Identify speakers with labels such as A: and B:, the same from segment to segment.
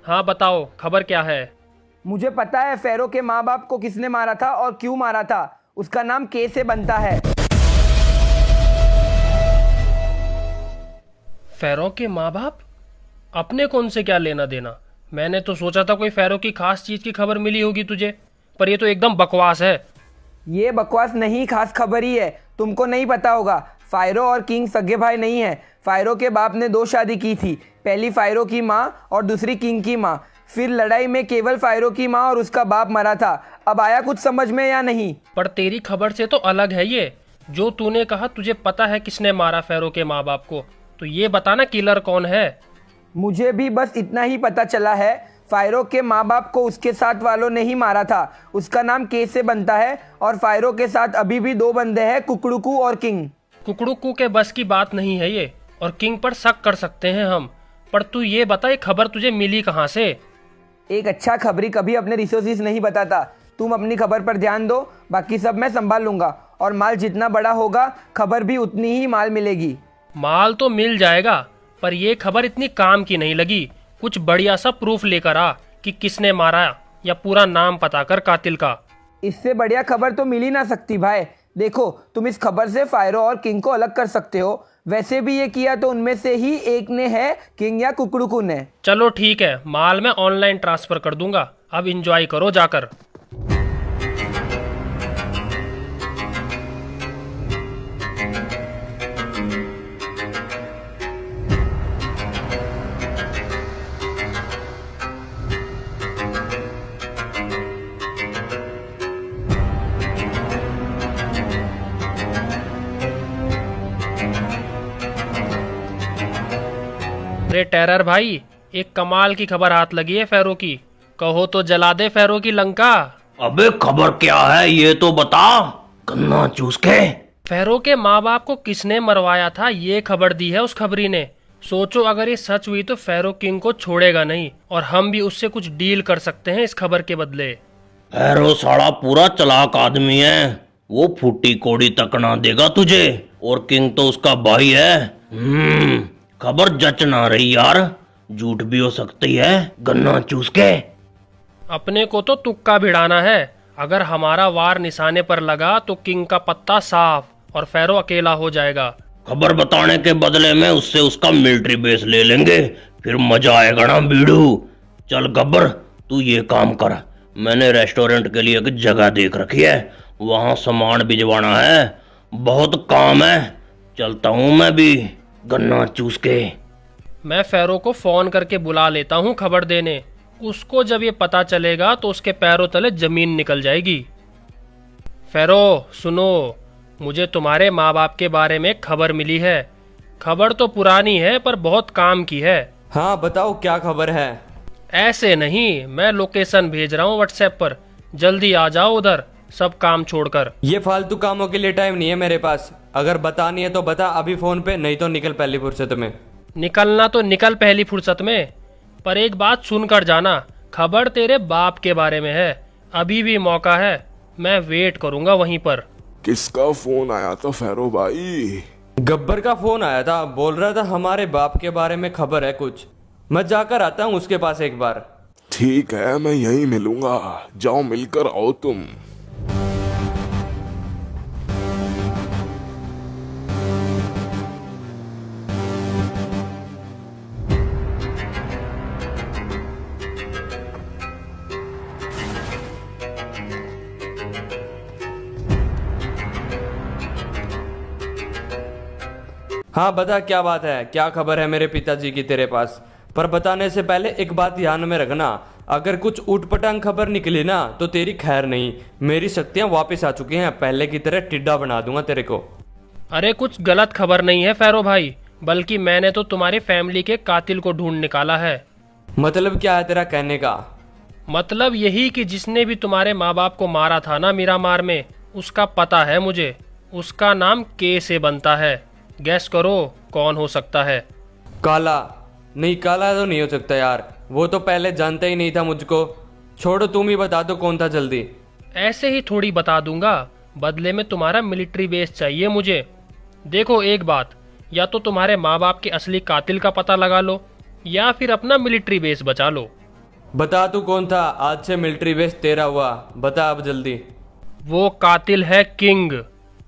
A: हाँ बताओ, खबर क्या है?
B: मुझे पता है फेरो के माँ बाप को किसने मारा था और क्यों मारा था। उसका नाम के से बनता है।
A: फेरो के माँ बाप? अपने कौन से क्या लेना देना? मैंने तो सोचा था कोई फेरो की खास चीज की खबर मिली होगी तुझे, पर ये तो एकदम बकवास है।
B: ये बकवास नहीं, खास खबर ही है। तुमको नहीं पता होगा, फायरो और किंग सगे भाई नहीं है। फायरो के बाप ने 2 शादी की थी, पहली फायरो की माँ और दूसरी किंग की माँ। फिर लड़ाई में केवल फायरो की माँ और उसका बाप मरा था। अब आया कुछ समझ में या नहीं?
A: पर तेरी खबर से तो अलग है ये। जो तूने कहा तुझे पता है किसने मारा फेरो के माँ बाप को, तो ये बताना किलर कौन है।
B: मुझे भी बस इतना ही पता चला है। फायरो के माँ बाप को उसके साथ वालों ने ही मारा था। उसका नाम के से बनता है और फायरो के साथ अभी भी 2 बंदे हैं, कुकड़ुकू और किंग।
A: कुकड़ुकू के बस की बात नहीं है ये, और किंग पर शक कर सकते हैं हम। पर तू ये बता, ये खबर तुझे मिली कहाँ से?
B: एक अच्छा खबरी कभी अपने रिसोर्सेज नहीं बताता। तुम अपनी खबर पर ध्यान दो, बाकी सब मैं संभाल लूंगा। और माल जितना बड़ा होगा, खबर भी उतनी ही माल मिलेगी।
A: माल तो मिल जाएगा, पर ये खबर इतनी काम की नहीं लगी। कुछ बढ़िया सा प्रूफ लेकर आ कि किसने मारा, या पूरा नाम पता कर कातिल का।
B: इससे बढ़िया खबर तो मिल ही ना सकती भाई। देखो, तुम इस खबर से फायरो और किंग को अलग कर सकते हो। वैसे भी ये किया तो उनमें से ही एक ने है, किंग या कुकड़ुकू ने।
A: चलो ठीक है, माल मैं ऑनलाइन ट्रांसफर कर दूंगा। अब इंजॉय करो जाकर। अरे टेरर भाई, एक कमाल की खबर हाथ लगी है फेरो की। कहो तो जला दे फेरो की लंका।
C: अबे खबर क्या है ये तो बता, गन्ना चूस के।
A: फेरो के माँ बाप को किसने मरवाया था, ये खबर दी है उस खबरी ने। सोचो, अगर ये सच हुई तो फेरो किंग को छोड़ेगा नहीं, और हम भी उससे कुछ डील कर सकते हैं इस खबर के बदले।
C: हैरो साला पूरा चालाक आदमी है, वो फूटी कोड़ी तक ना देगा तुझे। और किंग तो उसका भाई है। खबर जच ना रही यार, झूठ भी हो सकती है, गन्ना चूस के।
A: अपने को तो तुक्का भिड़ाना है। अगर हमारा वार निशाने पर लगा तो किंग का पत्ता साफ और फेरो अकेला हो जाएगा।
C: खबर बताने के बदले में उससे उसका मिलिट्री बेस ले लेंगे, फिर मजा आएगा ना बीड़ू। चल गब्बर, तू ये काम कर, मैंने रेस्टोरेंट के लिए एक जगह देख रखी है, वहां सामान भिजवाना है, बहुत काम है। चलता हूँ मैं भी, गन्ना चूस के।
A: मैं फेरो को फोन करके बुला लेता हूँ खबर देने। उसको जब ये पता चलेगा तो उसके पैरों तले जमीन निकल जाएगी। फेरो सुनो, मुझे तुम्हारे माँ बाप के बारे में खबर मिली है। खबर तो पुरानी है पर बहुत काम की है।
D: हाँ बताओ क्या खबर है।
A: ऐसे नहीं, मैं लोकेशन भेज रहा हूँ व्हाट्सएप पर। जल्दी आ जाओ उधर, सब काम छोड़कर।
D: ये फालतू कामों के लिए टाइम नहीं है मेरे पास। अगर बतानी है तो बता अभी फोन पे, नहीं तो निकल पहली फुर्सत में।
A: निकलना तो निकल पहली फुर्सत में, पर एक बात सुनकर जाना। खबर तेरे बाप के बारे में है। अभी भी मौका है, मैं वेट करूंगा वहीं पर।
E: किसका फोन आया था फेरो भाई?
D: गब्बर का फोन आया था, बोल रहा था हमारे बाप के बारे में खबर है कुछ। मैं जाकर आता हूँ उसके पास एक बार।
E: ठीक है, मैं यहीं मिलूंगा, जाओ मिलकर आओ तुम।
D: हाँ बता क्या बात है, क्या खबर है मेरे पिताजी की तेरे पास। पर बताने से पहले एक बात ध्यान में रखना, अगर कुछ ऊटपटांग खबर निकली ना तो तेरी खैर नहीं। मेरी शक्तियां वापस आ चुकी हैं, पहले की तरह टिड्डा बना दूंगा तेरे को।
A: अरे कुछ गलत खबर नहीं है फेरो भाई, बल्कि मैंने तो तुम्हारी फैमिली के कातिल को ढूंढ निकाला है।
D: मतलब क्या है तेरा कहने का?
A: मतलब यही कि जिसने भी तुम्हारे माँ बाप को मारा था ना मीरामार में, उसका पता है मुझे। उसका नाम के से बनता है। गैस करो कौन हो सकता है।
D: काला? नहीं काला तो नहीं हो सकता यार, वो तो पहले जानता ही नहीं था मुझको। छोड़ो तुम ही बता दो कौन था जल्दी।
A: ऐसे ही थोड़ी बता दूंगा, बदले में तुम्हारा मिलिट्री बेस चाहिए मुझे। देखो एक बात, या तो तुम्हारे माँ बाप के असली कातिल का पता लगा लो, या फिर अपना मिलिट्री बेस बचा लो।
D: बता तू कौन था, आज से मिलिट्री बेस तेरा हुआ, बता अब जल्दी।
A: वो कातिल है किंग।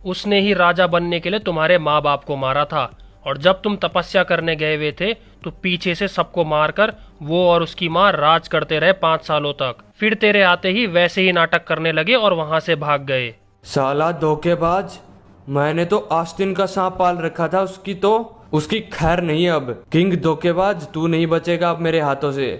A: उसने ही राजा बनने के लिए तुम्हारे माँ बाप को मारा था, और जब तुम तपस्या करने गए हुए थे तो पीछे से सबको मारकर वो और उसकी माँ राज करते रहे 5 सालों तक। फिर तेरे आते ही वैसे ही नाटक करने लगे और वहां से भाग गए।
D: साला धोखेबाज, मैंने तो आस्तीन का सांप पाल रखा था, उसकी खैर नहीं अब। किंग धोखेबाज, तू नहीं बचेगा अब मेरे हाथों से।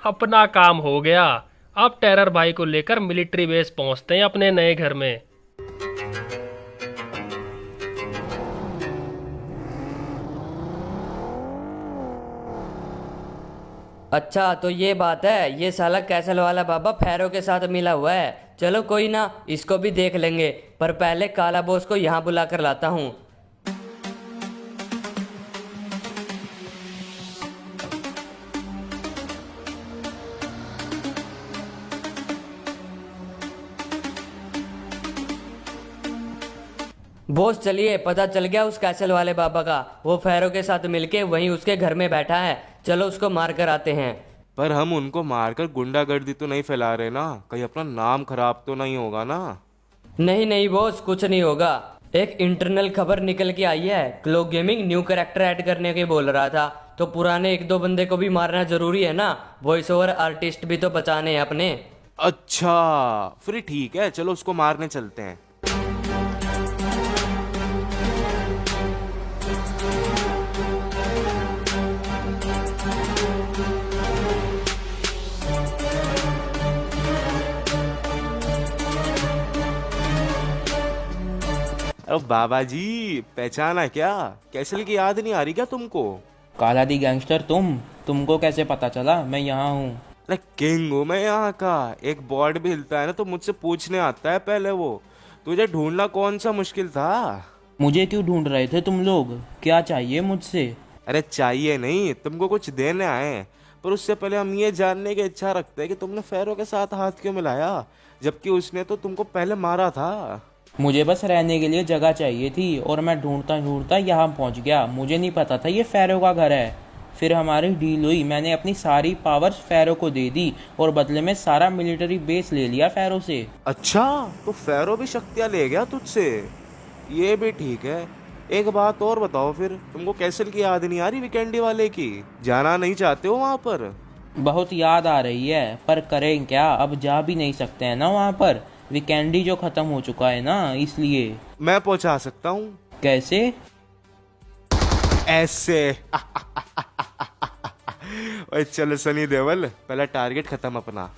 A: अपना काम हो गया। अब टेरर भाई को लेकर मिलिट्री बेस पहुंचते हैं अपने नए घर में।
F: अच्छा तो ये बात है, ये साला कैसल वाला बाबा फैरो के साथ मिला हुआ है। चलो कोई ना, इसको भी देख लेंगे, पर पहले काला बॉस को यहाँ बुला कर लाता हूँ। बॉस चलिए, पता चल गया उस कैसल वाले बाबा का। वो फैरो के साथ मिलके वहीं उसके घर में बैठा है। चलो उसको मार कर आते हैं।
E: पर हम उनको मारकर गुंडागर्दी तो नहीं फैला रहे ना, कहीं अपना नाम खराब तो नहीं होगा ना।
F: नहीं नहीं बॉस, कुछ नहीं होगा। एक इंटरनल खबर निकल के आई है, clock gaming new character add करने के बोल रहा था, तो पुराने 1-2 बंदे को भी मारना जरूरी है ना, वॉइस ओवर आर्टिस्ट भी तो बचाने हैं अपने।
E: अच्छा फिर ठीक है, चलो उसको मारने चलते हैं। अब बाबा जी पहचाना क्या? कैसल की याद नहीं आ रही क्या तुमको?
G: काला दी गैंगस्टर, तुमको कैसे पता चला मैं यहाँ हूँ?
E: अरे किंग हूँ मैं यहाँ का। एक बॉर्ड भी हिलता है ना तो मुझसे पूछने आता है पहले वो। तुझे ढूंढना कौन सा मुश्किल था?
G: मुझे क्यों ढूंढ रहे थे तुम लोग? क्या चाहिए मुझसे?
E: अरे चाहिए नहीं, तुमको कुछ देने आए हैं। पर उससे पहले हम ये जानने की इच्छा रखते हैं कि तुमने फैरो के साथ हाथ क्यों मिलाया, जबकि उसने तो तुमको पहले मारा था।
G: मुझे बस रहने के लिए जगह चाहिए थी और मैं ढूंढता ढूंढता यहाँ पहुँच गया। मुझे नहीं पता था ये फैरो का घर है। फिर हमारी डील हुई, मैंने अपनी सारी पावर्स फैरो को दे दी और बदले में सारा मिलिट्री बेस ले लिया फैरो से।
E: अच्छा तो फैरो भी शक्तियाँ ले गया तुझसे? ये भी ठीक है। एक बात और बताओ फिर, तुमको कैसल की याद नहीं आ रही वीकेंडी वाले की? जाना नहीं चाहते हो वहाँ पर?
G: बहुत याद आ रही है, पर करें क्या, अब जा भी नहीं सकते हैं ना वहाँ पर। वीकेंडी जो खत्म हो चुका है ना, इसलिए।
E: मैं पहुँचा सकता हूँ।
G: कैसे?
E: ऐसे। ओए चल सनी देवल, पहला टारगेट खत्म अपना।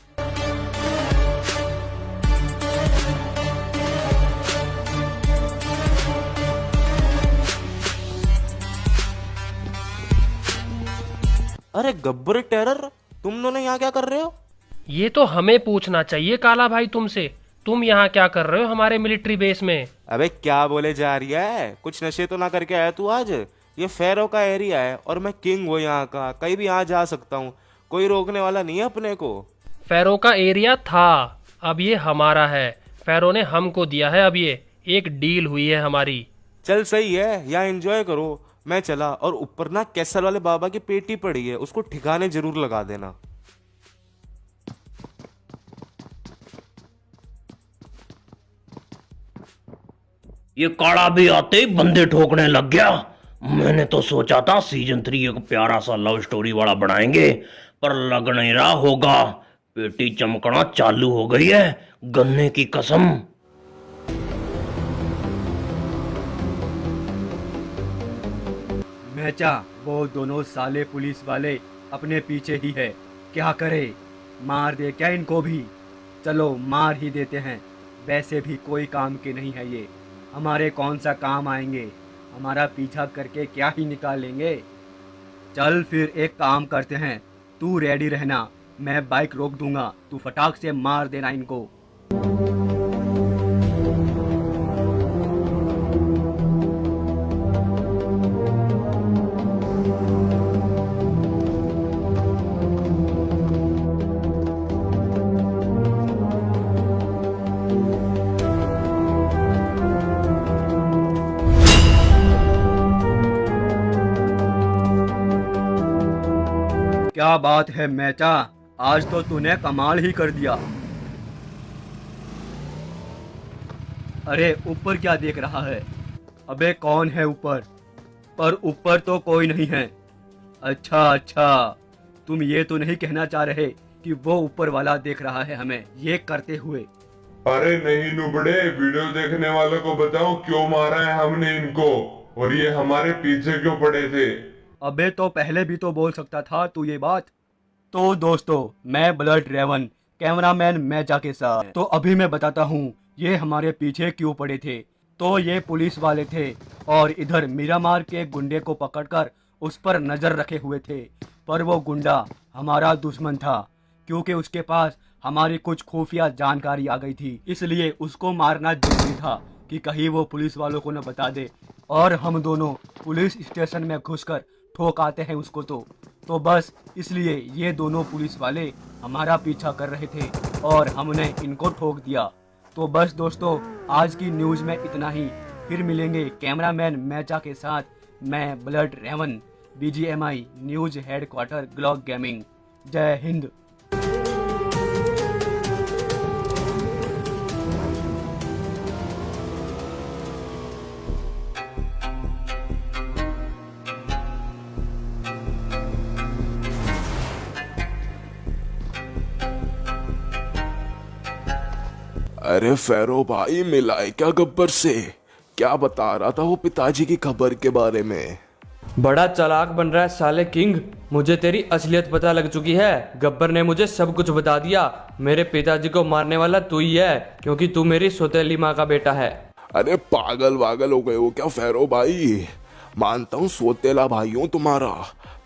E: अरे गब्बर टेरर, तुम दोनों यहाँ क्या कर रहे हो?
A: ये तो हमें पूछना चाहिए काला भाई तुमसे। तुम यहाँ क्या कर रहे हो हमारे मिलिट्री बेस में?
E: अबे क्या बोले जा रही है? कुछ नशे तो ना करके आया तू आज? ये फैरो का एरिया है और मैं किंग हूँ यहाँ का, कहीं भी यहाँ जा सकता हूँ, कोई रोकने वाला नहीं है अपने को।
A: फैरो का एरिया था, अब ये हमारा है। फैरो ने हमको दिया है, अब ये एक डील हुई है हमारी।
E: चल सही है, यहाँ एंजॉय करो। मैं चला, और ऊपर ना कैसल वाले बाबा की पेटी पड़ी है, उसको ठिकाने जरूर लगा देना।
C: ये काड़ा भी आते ही बंदे ठोकने लग गया। मैंने तो सोचा था सीजन 3 एक प्यारा सा लव स्टोरी वाला बनाएंगे, पर लग नहीं रहा होगा। पेटी चमकना चालू हो गई है, गन्ने की कसम।
H: मैचा, वो दोनों साले पुलिस वाले अपने पीछे ही है, क्या करे? मार दे क्या इनको भी? चलो मार ही देते हैं, वैसे भी कोई काम के नहीं है ये, हमारे कौन सा काम आएंगे, हमारा पीछा करके क्या ही निकालेंगे। चल फिर एक काम करते हैं, तू रेडी रहना, मैं बाइक रोक दूंगा, तू फटाक से मार देना इनको। क्या बात है मैचा, आज तो तूने कमाल ही कर दिया। अरे ऊपर क्या देख रहा है? अबे कौन है ऊपर? पर ऊपर तो कोई नहीं है। अच्छा, तुम ये तो नहीं कहना चाह रहे कि वो ऊपर वाला देख रहा है हमें ये करते हुए?
I: अरे नहीं नुबड़े, वीडियो देखने वालों को बताओ क्यों मारा है हमने इनको, और ये हमारे पीछे क्यों पड़े थे।
H: अबे तो पहले भी तो बोल सकता था तू ये बात। तो दोस्तों, मैं ब्लड रेवन, कैमरामैन मैचा के साथ। तो अभी मैं बताता हूँ ये हमारे पीछे क्यों पड़े थे। तो ये पुलिस वाले थे और इधर मीरामार के गुंडे को पकड़कर उस पर नजर रखे हुए थे। पर वो गुंडा हमारा दुश्मन था, क्योंकि उसके पास हमारी कुछ खुफिया जानकारी आ गई थी, इसलिए उसको मारना जरूरी था कि कहीं वो पुलिस वालों को न बता दे और हम दोनों पुलिस स्टेशन में घुसकर ठोक आते हैं उसको। तो बस इसलिए ये दोनों पुलिस वाले हमारा पीछा कर रहे थे और हमने इनको ठोक दिया। तो बस दोस्तों, आज की न्यूज़ में इतना ही। फिर मिलेंगे कैमरामैन मैचा के साथ। मैं Blood Raven, BGMI news headquarter Glock gaming. जय हिंद।
E: अरे फैरो भाई, मिला है क्या गब्बर से? क्या बता रहा था वो पिताजी की खबर के बारे में?
D: बड़ा चालाक बन रहा है साले किंग, मुझे तेरी असलियत पता लग चुकी है। गब्बर ने मुझे सब कुछ बता दिया। मेरे पिताजी को मारने वाला तू ही है, क्योंकि तू मेरी सौतेली माँ का बेटा है।
E: अरे पागल वागल हो गए हो क्या फैरो भाई? मानता हूँ सौतेला भाई हूँ तुम्हारा,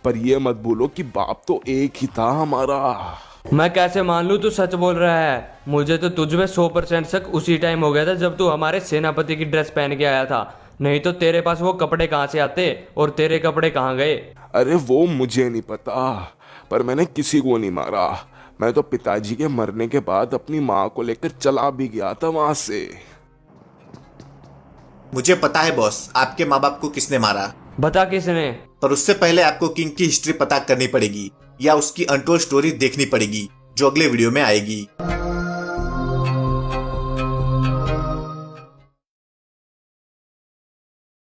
E: पर ये मत भूलो कि बाप तो एक ही था हमारा।
D: मैं कैसे मान लूं तू सच बोल रहा है? मुझे तो तुझ में 100% शक उसी टाइम हो गया था जब तू हमारे सेनापति की ड्रेस पहन के आया था। नहीं तो तेरे पास वो कपड़े कहाँ से आते और तेरे कपड़े कहाँ गए?
E: अरे वो मुझे नहीं पता, पर मैंने किसी को नहीं मारा। मैं तो पिताजी के मरने के बाद अपनी माँ को लेकर चला भी गया था वहां से।
J: मुझे पता है बॉस, आपके माँ बाप को किसने मारा।
D: बता किसने?
J: पर उससे पहले आपको किंग की हिस्ट्री पता करनी पड़ेगी या उसकी अनटोल्ड स्टोरी देखनी पड़ेगी, जो अगले वीडियो में आएगी।